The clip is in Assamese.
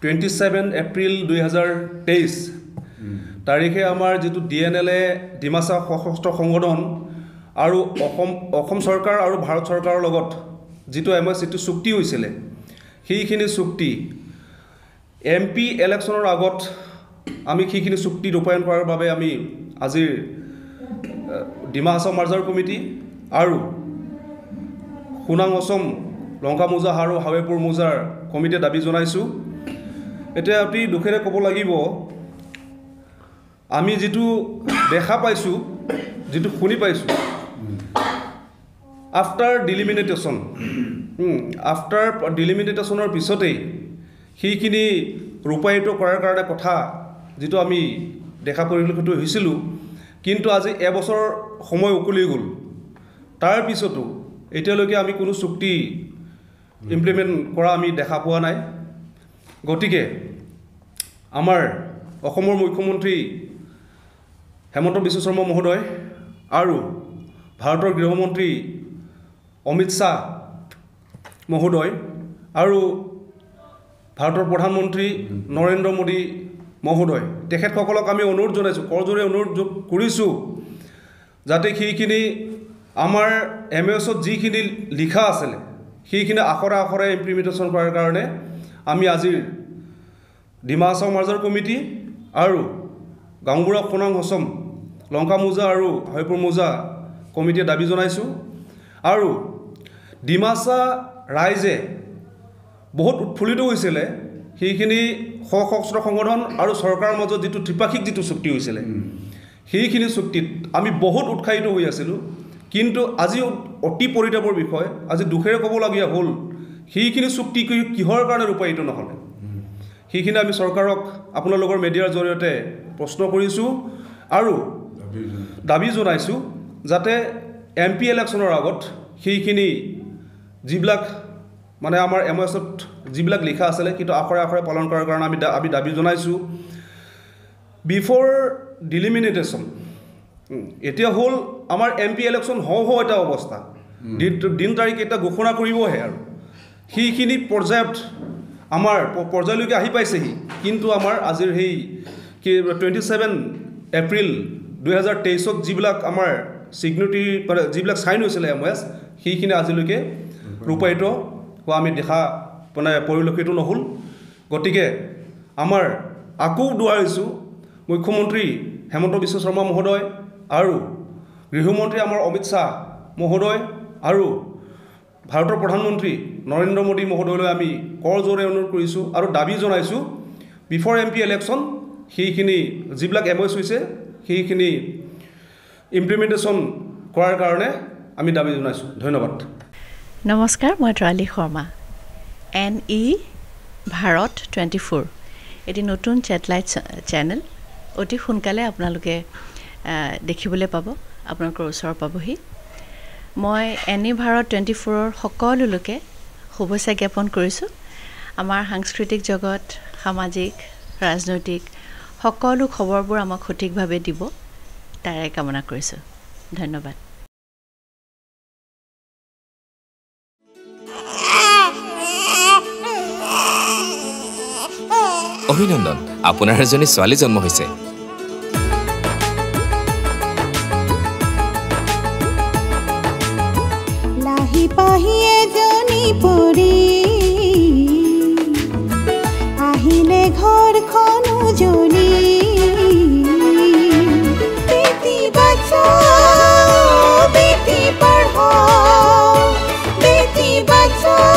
27 এপ্ৰিল 2023 তাৰিখে আমাৰ যেটো ডিএনএলএ ডিমাছা সশস্ত্ৰ সংগঠন আৰু অসম চৰকাৰ আৰু ভাৰত চৰকাৰৰ লগত যেটো এমএছটি চুক্তি হৈছিল সেইখিনি চুক্তি এমপি ইলেকশ্যনৰ আগত আমি সেইখিনি চুক্তি ৰূপায়ণ কৰাৰ বাবে আমি আজিৰ ডিমা হাছাও মাৰ্জাৰ কমিটি আৰু খুনাং অসম লংকা মোজা আৰু হাৱেপুৰ মোজাৰ কমিটিয়ে দাবী জনাইছো এতিয়া অতি দুখেৰে ক'ব লাগিব আমি যেটো দেখা পাইছো যেটো শুনি পাইছো আফটাৰ ডিলিমিটেশ্যনৰ পিছতেই সেইখিনি ৰূপায়িত কৰাৰ কাৰণে কথা যেটো আমি দেখা পৰিলক্ষিত হৈছিল কিন্তু আজি এবছৰ সময় উকলি গ'ল তাৰ পিছতো এতিয়ালৈকে আমি কোনো চুক্তি ইমপ্লিমেন্ট কৰা আমি দেখা পোৱা নাই গতিকে আমাৰ অসমৰ মুখ্যমন্ত্ৰী হেমন্ত বিশ্ব শৰ্মা মহোদয় আৰু ভাৰতৰ গৃহমন্ত্ৰী অমিত শাহ মহোদয় আৰু ভাৰতৰ প্ৰধানমন্ত্ৰী নৰেন্দ্ৰ মোদী মহোদয় তেখেতসকলক আমি অনুৰোধ জনাইছো কৰজোৰে অনুৰোধ কৰিছো যাতে সেইখিনি আমাৰ এমএছত যিখিনি লিখা আছিল সেইখিনি আখৰে আখৰে ইমপ্লিমেন্টেশ্যন কৰাৰ কাৰণে আমি আজিৰ ডিমা হাছাও মাৰ্জাৰ কমিটি আৰু গাঁওবুঢ়া খুনাং অসম লংকা মোজা আৰু হাৱেপুৰ মোজা কমিটিয়ে দাবী জনাইছো আৰু ডিমাছা ৰাইজে বহুত উৎফুল্লিত হৈছিল সেইখিনি সশস্ত্ৰ সংগঠন আৰু চৰকাৰৰ মাজত যেটো ত্ৰিপাক্ষিক যেটো চুক্তি হৈছিল সেইখিনি চুক্তিত আমি বহুত উৎসাহিত হৈ আছিল কিন্তু আজি অতি পৰিতাপৰ বিষয় আজি দুখেৰে ক'বলগীয়া হ'ল সেইখিনি চুক্তি কিহৰ কাৰণে ৰূপায়িত নহ'ল সেইখিনি আমি চৰকাৰক আপোনালোকৰ মিডিয়াৰ জৰিয়তে প্ৰশ্ন কৰিছো আৰু দাবী জনাইছো যাতে এমপি ইলেকশ্যনৰ আগত সেইখিনি যিবিলাক মানে আমাৰ এমএছত যিবিলাক লিখা আছিল কিন্তু আখৰে আখৰে পালন কৰাৰ কাৰণে আমি দাবী জনাইছো বিফৰ ডিলিমিটেশ্যন এতিয়া হ'ল আমাৰ এমপি ইলেকশ্যন হও এটা অৱস্থা দিন তাৰিখ এটা ঘোষণা কৰিবহে আৰু সেইখিনি পৰ্যায়ত আমাৰ পৰ্যায়লৈকে আহি পাইছেহি কিন্তু আমাৰ আজিৰ সেই 27 এপ্ৰিল 2023 যিবিলাক আমাৰ সিগনেচাৰি যিবিলাক সাইন হৈছিল এমএছ সেইখিনি আজিলৈকে ৰূপায়িত হোৱা আমি দেখা মানে পৰিলক্ষিত নহ'ল গতিকে আমাৰ আকৌ দুৱাৰিছো মুখ্যমন্ত্ৰী হেমন্ত বিশ্ব শৰ্মা মহোদয় আৰু গৃহমন্ত্ৰী আমাৰ অমিত শাহ মহোদয় আৰু ভাৰতৰ প্ৰধানমন্ত্ৰী নৰেন্দ্ৰ মোদী মহোদয়লৈ আমি কৰজোৰে অনুৰোধ কৰিছো আৰু দাবী জনাইছো বিফৰ এমপি ইলেকশ্যন সেইখিনি যিবিলাক এমএছ হৈছে সেইখিনি ইমপ্লিমেন্টেশ্যন কৰাৰ কাৰণে আমি দাবী জনাইছো ধন্যবাদ নমস্কাৰ মই ত্ৰালি শৰ্মা NE ভাৰত 24 এটি নতুন স্যাটেলাইট চেনেল অতি সোনকালে আপোনালোকে দেখিবলৈ পাব আপোনালোকৰ ওচৰ পাবহি মই NE ভাৰত 24ৰ সকলো লোকে শুভেচ্ছা জ্ঞাপন কৰিছো আমাৰ সাংস্কৃতিক জগত সামাজিক ৰাজনৈতিক সকলো খবৰবোৰ আমাক সঠিকভাৱে দিব তাৰে কামনা কৰিছো ধন্যবাদ অভিনন্দন আপোনাৰ এজনী ছোৱালী জন্ম হৈছে লাহি পাহি এজনী পৰি আহিলে ঘৰখন উজলি বেটি বচাও বেটি পঢ়াও বেটি বচাও